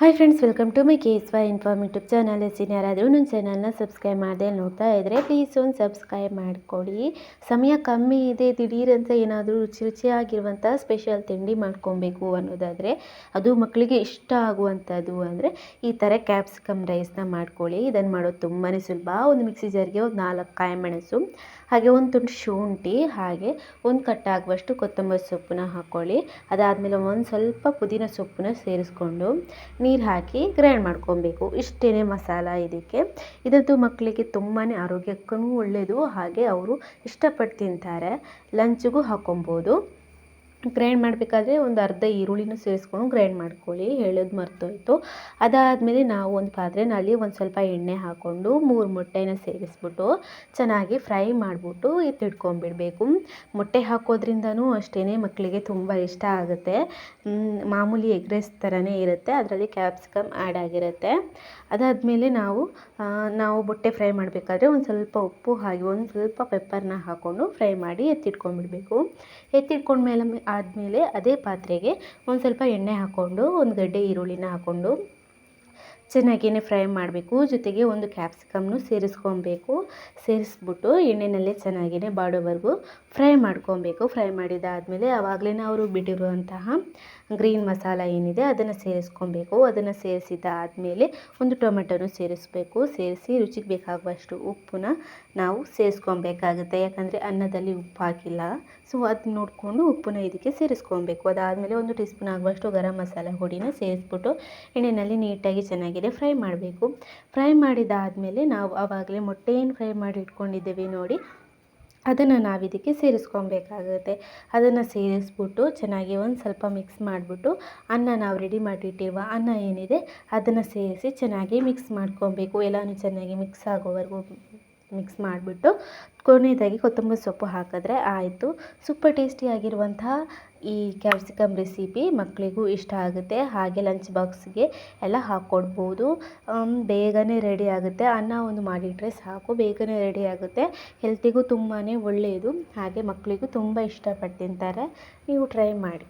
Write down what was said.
Hi friends, welcome to my KSY inform YouTube channel. ಯಾರಾದರೂ ನನ್ನ ಚಾನಲ್ನ ಸಬ್ಸ್ಕ್ರೈಬ್ ಮಾಡದೆ ನೋಡ್ತಾ ಇದ್ದರೆ ಪ್ಲೀಸ್ ಒಂದು ಸಬ್ಸ್ಕ್ರೈಬ್ ಮಾಡಿಕೊಡಿ. ಸಮಯ ಕಮ್ಮಿ ಇದೆ, ದಿಢೀರಂತ ಏನಾದರೂ ರುಚಿಯಾಗಿರುವಂಥ ಸ್ಪೆಷಲ್ ತಿಂಡಿ ಮಾಡ್ಕೊಬೇಕು ಅನ್ನೋದಾದರೆ, ಅದು ಮಕ್ಕಳಿಗೆ ಇಷ್ಟ ಆಗುವಂಥದ್ದು ಅಂದರೆ ಈ ಥರ ಕ್ಯಾಪ್ಸಿಕಮ್ ರೈಸ್ನ ಮಾಡ್ಕೊಳ್ಳಿ. ಇದನ್ನು ಮಾಡೋದು ತುಂಬಾ ಸುಲಭ. ಒಂದು ಮಿಕ್ಸಿ ಜಾರ್ಗೆ ಒಂದು 4 ಕಾಯಿ ಮೆಣಸು, ಹಾಗೆ ಒಂದು ತುಂಡು ಶುಂಠಿ, ಹಾಗೆ ಒಂದು ಕಟ್ಟಾಗುವಷ್ಟು ಕೊತ್ತಂಬರಿ ಸೊಪ್ಪನ್ನ ಹಾಕ್ಕೊಳ್ಳಿ. ಅದಾದಮೇಲೆ ಒಂದು ಸ್ವಲ್ಪ ಪುದೀನ ಸೊಪ್ಪನ್ನ ಸೇರಿಸ್ಕೊಂಡು ನೀರು ಹಾಕಿ ಗ್ರೈಂಡ್ ಮಾಡ್ಕೊಬೇಕು. ಇಷ್ಟೇ ಮಸಾಲ ಇದಕ್ಕೆ. ಇದಂತೂ ಮಕ್ಕಳಿಗೆ ತುಂಬಾ ಆರೋಗ್ಯಕ್ಕೂ ಒಳ್ಳೆಯದು, ಹಾಗೆ ಅವರು ಇಷ್ಟಪಟ್ಟು ತಿಂತಾರೆ. ಲಂಚ್ಗೂ ಹಾಕ್ಕೊಬೋದು. ಗ್ರೈಂಡ್ ಮಾಡಬೇಕಾದ್ರೆ ಒಂದು ಅರ್ಧ ಈರುಳ್ಳಿನೂ ಸೇರಿಸ್ಕೊಂಡು ಗ್ರೈಂಡ್ ಮಾಡ್ಕೊಳ್ಳಿ, ಹೇಳೋದು ಮರ್ತೋಯ್ತು. ಅದಾದಮೇಲೆ ನಾವು ಒಂದು ಪಾತ್ರೆಯಲ್ಲಿ ಒಂದು ಸ್ವಲ್ಪ ಎಣ್ಣೆ ಹಾಕ್ಕೊಂಡು 3 ಮೊಟ್ಟೆನ ಸೇರಿಸ್ಬಿಟ್ಟು ಚೆನ್ನಾಗಿ ಫ್ರೈ ಮಾಡಿಬಿಟ್ಟು ಎತ್ತಿಟ್ಕೊಂಡ್ಬಿಡಬೇಕು. ಮೊಟ್ಟೆ ಹಾಕೋದ್ರಿಂದನೂ ಅಷ್ಟೇ ಮಕ್ಕಳಿಗೆ ತುಂಬ ಇಷ್ಟ ಆಗುತ್ತೆ. ಮಾಮೂಲಿ ಎಗ್ ರೈಸ್ ಥರನೇ ಇರುತ್ತೆ, ಅದರಲ್ಲಿ ಕ್ಯಾಪ್ಸಿಕಮ್ ಆ್ಯಡ್ ಆಗಿರುತ್ತೆ. ಅದಾದಮೇಲೆ ನಾವು ಮೊಟ್ಟೆ ಫ್ರೈ ಮಾಡಬೇಕಾದ್ರೆ ಒಂದು ಸ್ವಲ್ಪ ಉಪ್ಪು ಹಾಗೆ ಒಂದು ಸ್ವಲ್ಪ ಪೆಪ್ಪರ್ನ ಹಾಕ್ಕೊಂಡು ಫ್ರೈ ಮಾಡಿ ಎತ್ತಿಟ್ಕೊಂಡ್ಬಿಡಬೇಕು. ಎತ್ತಿಟ್ಕೊಂಡ್ಮೇಲೆ ಆದಮೇಲೆ ಅದೇ ಪಾತ್ರೆಗೆ ಒಂದು ಸ್ವಲ್ಪ ಎಣ್ಣೆ ಹಾಕ್ಕೊಂಡು ಒಂದು ಗಡ್ಡೆ ಈರುಳ್ಳಿನ ಹಾಕ್ಕೊಂಡು ಚೆನ್ನಾಗೇ ಫ್ರೈ ಮಾಡಬೇಕು. ಜೊತೆಗೆ ಒಂದು ಕ್ಯಾಪ್ಸಿಕಮ್ನು ಸೇರಿಸ್ಕೊಬೇಕು. ಸೇರಿಸ್ಬಿಟ್ಟು ಎಣ್ಣೆಯಲ್ಲೇ ಚೆನ್ನಾಗೇ ಬಾಡೋವರೆಗೂ ಫ್ರೈ ಮಾಡ್ಕೊಬೇಕು. ಫ್ರೈ ಮಾಡಿದಾದಮೇಲೆ ಆವಾಗಲೇ ಅವರು ಬಿಟ್ಟಿರುವಂತಹ ಗ್ರೀನ್ ಮಸಾಲ ಏನಿದೆ ಅದನ್ನು ಸೇರಿಸ್ಕೊಬೇಕು. ಅದನ್ನು ಸೇರಿಸಿದಾದಮೇಲೆ ಒಂದು ಟೊಮೆಟೊನು ಸೇರಿಸಬೇಕು. ಸೇರಿಸಿ ರುಚಿಗೆ ಬೇಕಾಗುವಷ್ಟು ಉಪ್ಪನ್ನ ನಾವು ಸೇರಿಸ್ಕೊಬೇಕಾಗುತ್ತೆ, ಯಾಕಂದರೆ ಅನ್ನದಲ್ಲಿ ಉಪ್ಪು ಹಾಕಿಲ್ಲ. ಸೊ ಅದು ನೋಡಿಕೊಂಡು ಉಪ್ಪನ್ನ ಇದಕ್ಕೆ ಸೇರಿಸ್ಕೊಬೇಕು. ಅದಾದಮೇಲೆ 1 ಟೀ ಸ್ಪೂನ್ ಆಗುವಷ್ಟು ಗರಂ ಮಸಾಲ ಹುಡಿನ ಸೇರಿಸ್ಬಿಟ್ಟು ಎಣ್ಣೆಯಲ್ಲಿ ನೀಟಾಗಿ ಚೆನ್ನಾಗಿದೆ ಫ್ರೈ ಮಾಡಬೇಕು. ಫ್ರೈ ಮಾಡಿದಾದಮೇಲೆ ನಾವು ಆವಾಗಲೇ ಮೊಟ್ಟೆ ಏನು ಫ್ರೈ ಮಾಡಿ ಇಟ್ಕೊಂಡಿದ್ದೇವೆ ನೋಡಿ, ಅದನ್ನು ನಾವು ಇದಕ್ಕೆ ಸೇರಿಸ್ಕೊಬೇಕಾಗುತ್ತೆ. ಅದನ್ನು ಸೇರಿಸ್ಬಿಟ್ಟು ಚೆನ್ನಾಗಿ ಒಂದು ಸ್ವಲ್ಪ ಮಿಕ್ಸ್ ಮಾಡಿಬಿಟ್ಟು ನಾವು ರೆಡಿ ಮಾಡಿಟ್ಟಿರುವ ಅನ್ನ ಏನಿದೆ ಅದನ್ನು ಸೇರಿಸಿ ಚೆನ್ನಾಗಿ ಮಿಕ್ಸ್ ಮಾಡ್ಕೊಬೇಕು. ಎಲ್ಲನೂ ಚೆನ್ನಾಗಿ ಮಿಕ್ಸ್ ಆಗೋವರೆಗೂ ಮಿಕ್ಸ್ ಮಾಡಿಬಿಟ್ಟು ಕೊನೆಯದಾಗಿ ಕೊತ್ತಂಬರಿ ಸೊಪ್ಪು ಹಾಕಿದ್ರೆ ಆಯಿತು. ಸೂಪರ್ ಟೇಸ್ಟಿಯಾಗಿರುವಂತಹ ಈ ಕ್ಯಾಪ್ಸಿಕಮ್ ರೆಸಿಪಿ ಮಕ್ಕಳಿಗೂ ಇಷ್ಟ ಆಗುತ್ತೆ, ಹಾಗೆ ಲಂಚ್ ಬಾಕ್ಸ್ಗೆ ಎಲ್ಲ ಹಾಕ್ಕೊಡ್ಬೋದು. ಬೇಗನೆ ರೆಡಿ ಆಗುತ್ತೆ. ಅನ್ನ ಒಂದು ಮಾಡಿಟ್ರೆ ಸಾಕು, ಬೇಗನೆ ರೆಡಿ ಆಗುತ್ತೆ. ಹೆಲ್ತಿಗೂ ತುಂಬಾ ಒಳ್ಳೆಯದು, ಹಾಗೆ ಮಕ್ಕಳಿಗೂ ತುಂಬ ಇಷ್ಟಪಟ್ಟು ತಿಂತಾರೆ. ನೀವು ಟ್ರೈ ಮಾಡಿ.